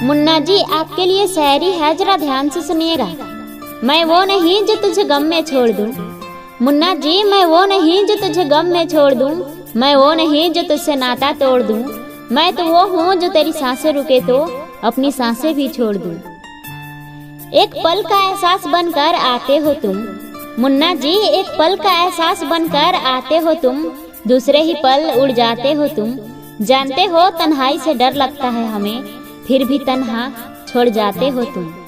मुन्ना जी, आपके लिए शायरी है, जरा ध्यान से सुनिएगा। मैं वो नहीं जो तुझे गम में छोड़ दूं। मुन्ना जी, मैं वो नहीं जो तुझे गम में छोड़ दूं। मैं वो नहीं जो तुझसे नाता तोड़ दूं। मैं तो वो हूँ जो तेरी सांसें रुके तो अपनी सांसें भी छोड़ दूं। एक पल का एहसास बनकर आते हो तुम। मुन्ना जी, एक पल का एहसास बनकर आते हो तुम। दूसरे ही पल उड़ जाते हो तुम। जानते हो तन्हाई से डर लगता है हमें, फिर भी तन्हा छोड़ जाते हो तुम।